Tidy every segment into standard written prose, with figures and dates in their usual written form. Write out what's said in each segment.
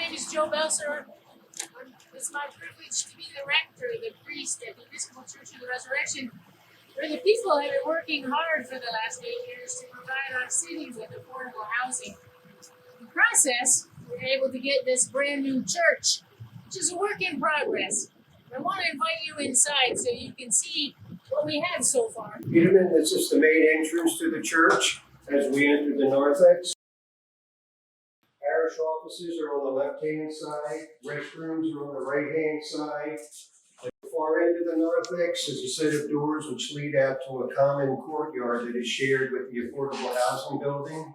name is Joe Belser. It's my privilege to be the rector, the priest at the Episcopal Church of the Resurrection, where the people have been working hard for the last 8 years to provide our city with affordable housing. In the process, we were able to get this brand new church, which is a work in progress. I want to invite you inside so you can see what we have so far. Peterman, this is the main entrance to the church as we enter the narthex. Parish offices are on the left-hand side, restrooms are on the right-hand side. At the far end of the narthex is a set of doors which lead out to a common courtyard that is shared with the affordable housing building.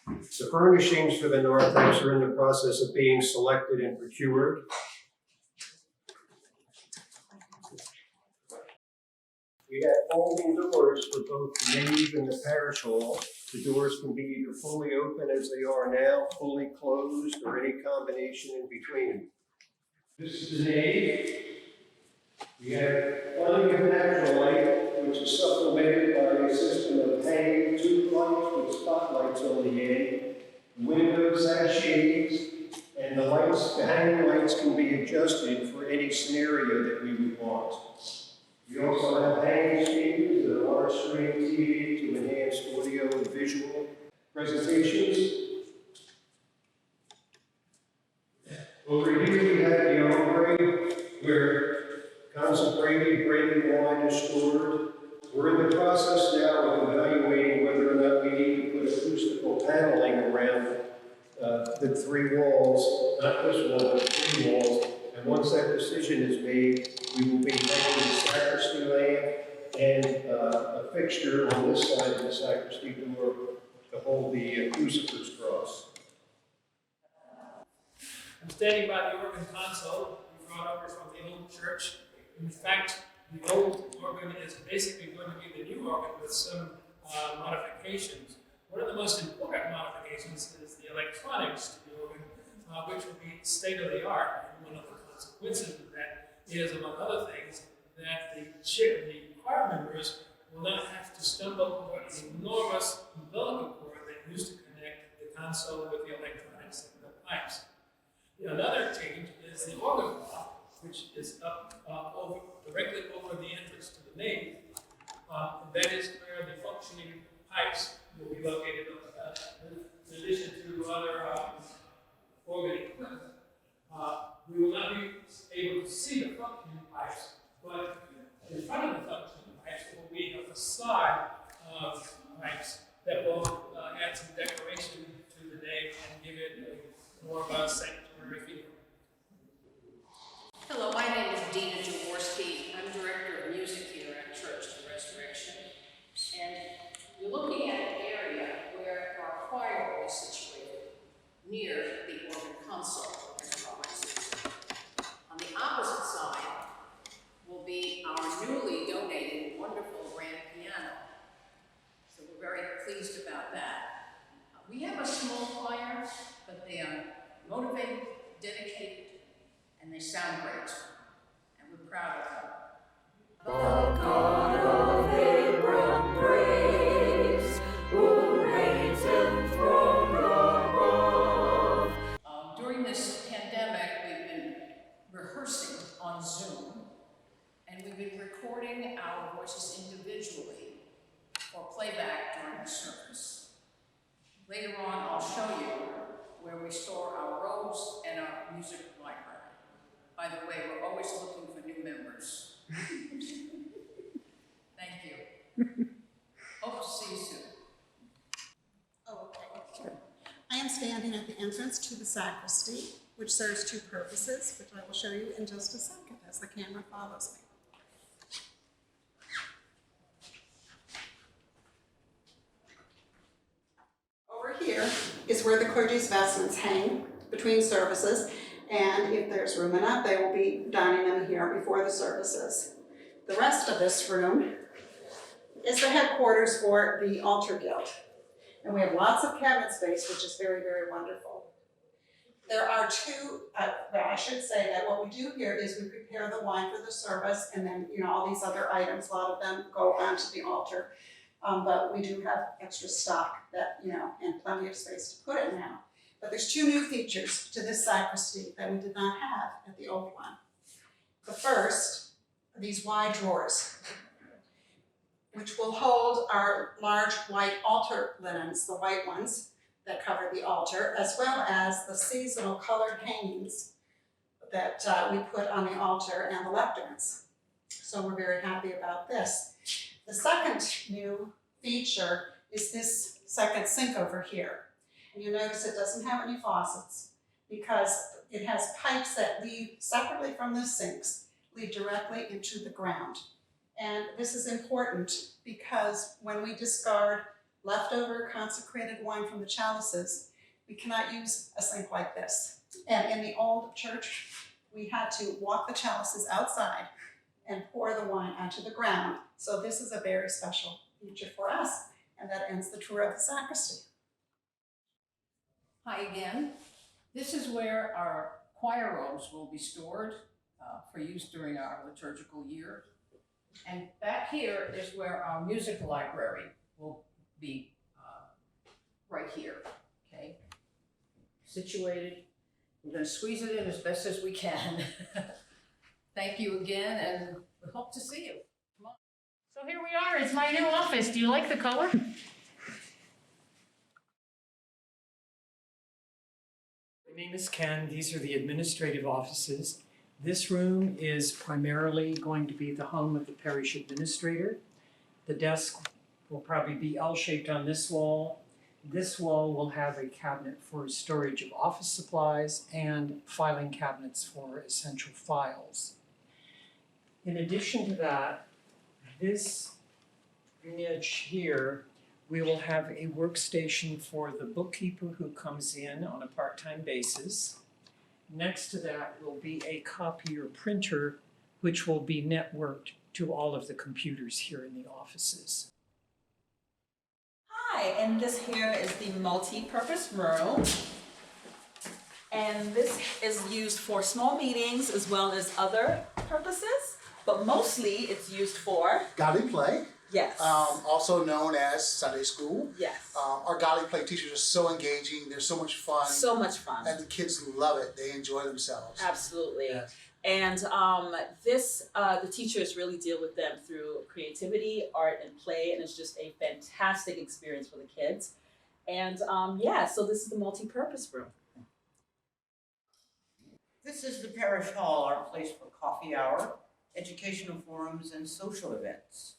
The furnishings for the narthex are in the process of being selected and procured. We have folding doors for both the nave and the parish hall. The doors can be either fully open as they are now, fully closed, or any combination in between. This is the nave. We have plenty of natural light, which is supplemented by a system of hanging tube lights with spotlights on the end. The windows have shades, and the hanging lights can be adjusted for any scenario that we would want. We also have hanging speakers and a large screen TV to enhance audio and visual presentations. Over here we have the armory where consecrated bread and wine is stored. We're in the process now of evaluating whether or not we need to put acoustical paneling around the three walls, not this wall, but three walls. And once that decision is made, we will be hanging the sacristy lamp and a fixture on this side of the sacristy door to hold the crucifix cross. I'm standing by the organ console we brought over from the old church. In fact, the old organ is basically going to be the new organ with some modifications. One of the most important modifications is the electronics to the organ, which will be state-of-the-art. And one of the consequences of that is, among other things, that the choir members will not have to stumble over an enormous umbilical cord that used to connect the console with the electronics and the pipes. Another change is the organ block, which is up directly over the entrance to the nave. That is where the functioning pipes will be located, in addition to other organ equipment. We will not be able to see the functioning pipes, but in front of the functioning pipes will be a facade of pipes that will add some decoration to the nave and give it more of a sanctuary feel. Hello, my name is Dina Jaworski. I'm Director of Music here at Church of the Resurrection. And we're looking at an area where our choir hall is situated, near the organ console. On the opposite side will be our newly donated wonderful grand piano. So we're very pleased about that. We have a small choir, but they are motivated, dedicated, and they sound great. And we're proud of them. The God of Abraham praise, who reigns enthroned above. During this pandemic, we've been rehearsing on Zoom, and we've been recording our voices individually for playback during the service. Later on, I'll show you where we store our robes and our music library. By the way, we're always looking for new members. Thank you. Hope to see you soon. Oh, okay. I am standing at the entrance to the sacristy, which serves two purposes, which I will show you in just a second as the camera follows me. Over here is where the clergy's vestments hang between services, and if there's room enough, they will be dining them here before the services. The rest of this room is the headquarters for the altar guild, and we have lots of cabinet space, which is very, very wonderful. There are two, I should say that what we do here is we prepare the wine for the service, and then, all these other items, a lot of them go onto the altar. But we do have extra stock that, and plenty of space to put it now. But there's two new features to this sacristy that we did not have at the old one. The first are these wide drawers, which will hold our large white altar linens, the white ones that cover the altar, as well as the seasonal colored hangings that we put on the altar and the lecterns. So we're very happy about this. The second new feature is this second sink over here. And you notice it doesn't have any faucets because it has pipes that lead separately from the sinks, lead directly into the ground. And this is important because when we discard leftover consecrated wine from the chalices, we cannot use a sink like this. And in the old church, we had to walk the chalices outside and pour the wine onto the ground. So this is a very special feature for us, and that ends the tour of the sacristy. Hi again. This is where our choir robes will be stored for use during our liturgical year. And back here is where our music library will be right here, okay? Situated. We're going to squeeze it in as best as we can. Thank you again, and we hope to see you. Come on. So here we are, it's my new office. Do you like the color? My name is Ken. These are the administrative offices. This room is primarily going to be the home of the parish administrator. The desk will probably be L-shaped on this wall. This wall will have a cabinet for storage of office supplies and filing cabinets for essential files. In addition to that, this niche here, we will have a workstation for the bookkeeper who comes in on a part-time basis. Next to that will be a copier printer, which will be networked to all of the computers here in the offices. Hi, and this here is the multi-purpose room. And this is used for small meetings as well as other purposes, but mostly it's used for, Godly Play, yes, also known as Sunday School. yes, Our Godly Play teachers are so engaging, they're so much fun, so much fun, and the kids love it, they enjoy themselves. absolutely. Yes. And the teachers really deal with them through creativity, art, and play, and it's just a fantastic experience for the kids. And so this is the multi-purpose room. This is the Parish Hall, our place for coffee hour, educational forums, and social events.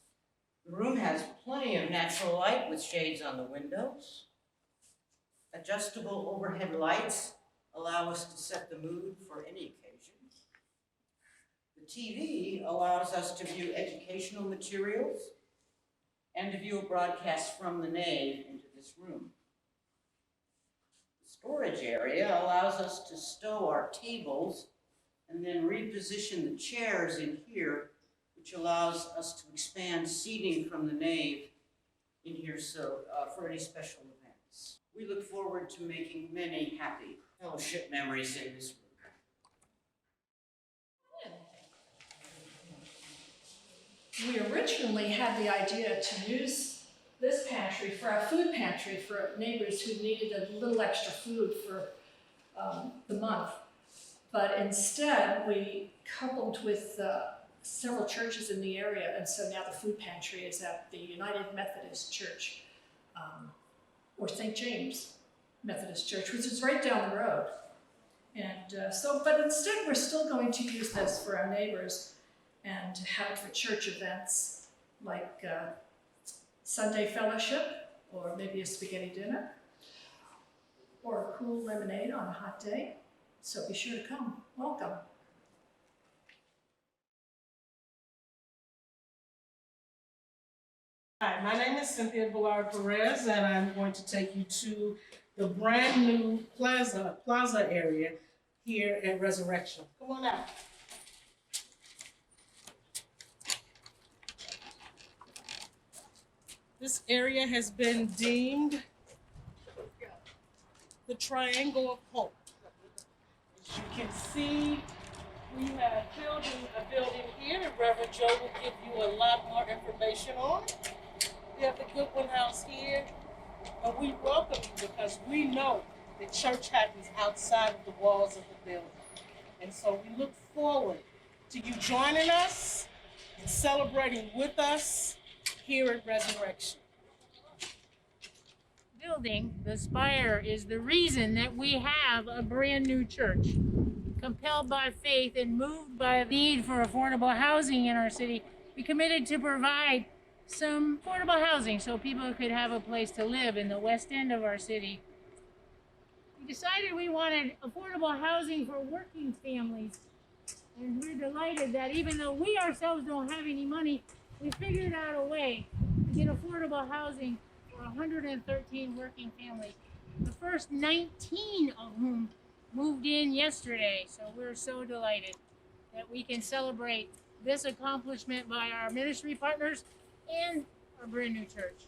The room has plenty of natural light with shades on the windows. Adjustable overhead lights allow us to set the mood for any occasion. The TV allows us to view educational materials and to view a broadcast from the nave into this room. The storage area allows us to stow our tables and then reposition the chairs in here, which allows us to expand seating from the nave in here for any special events. We look forward to making many happy fellowship memories in this room. We originally had the idea to use this pantry for our food pantry for neighbors who needed a little extra food for the month. But instead, we coupled with several churches in the area, and so now the food pantry is at the United Methodist Church, or St. James Methodist Church, which is right down the road. And but instead we're still going to use this for our neighbors and have it for church events like Sunday fellowship, or maybe a spaghetti dinner, or a cool lemonade on a hot day. So be sure to come. Welcome. Hi, my name is Cynthia Ballard Perez, and I'm going to take you to the brand new Plaza area here at Resurrection. Come on out. This area has been deemed the Triangle of Hope. As you can see, we have a building here that Reverend Joe will give you a lot more information on. We have the Goodwin House here, and we welcome you because we know the church happens outside of the walls of the building. And so we look forward to you joining us and celebrating with us here at Resurrection. Building, the Spire, is the reason that we have a brand new church. Compelled by faith and moved by the need for affordable housing in our city, we committed to provide some affordable housing so people could have a place to live in the west end of our city. We decided we wanted affordable housing for working families, and we're delighted that even though we ourselves don't have any money, we figured out a way to get affordable housing for 113 working families, the first 19 of whom moved in yesterday. So we're so delighted that we can celebrate this accomplishment by our ministry partners and our brand new church.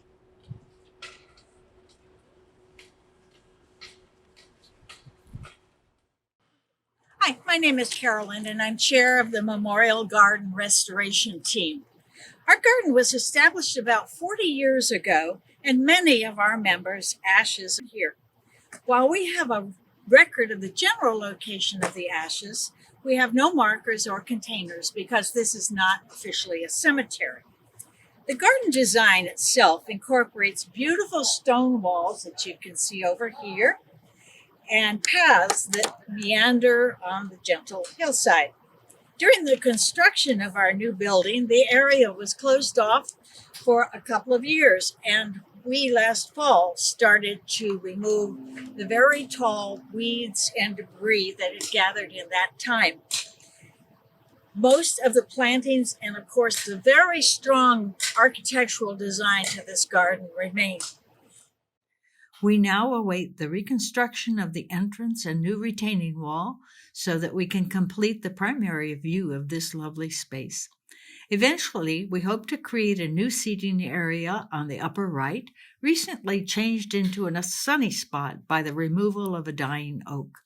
Hi, my name is Carolyn, and I'm chair of the Memorial Garden Restoration Team. Our garden was established about 40 years ago, and many of our members' ashes are here. While we have a record of the general location of the ashes, we have no markers or containers because this is not officially a cemetery. The garden design itself incorporates beautiful stone walls that you can see over here, and paths that meander on the gentle hillside. During the construction of our new building, the area was closed off for a couple of years, and we last fall started to remove the very tall weeds and debris that had gathered in that time. Most of the plantings and, of course, the very strong architectural design to this garden remain. We now await the reconstruction of the entrance and new retaining wall so that we can complete the primary view of this lovely space. Eventually, we hope to create a new seating area on the upper right, recently changed into a sunny spot by the removal of a dying oak.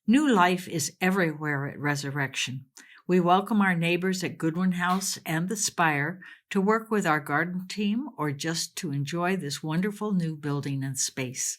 New life is everywhere at Resurrection. We welcome our neighbors at Goodwin House and the Spire to work with our garden team or just to enjoy this wonderful new building and space.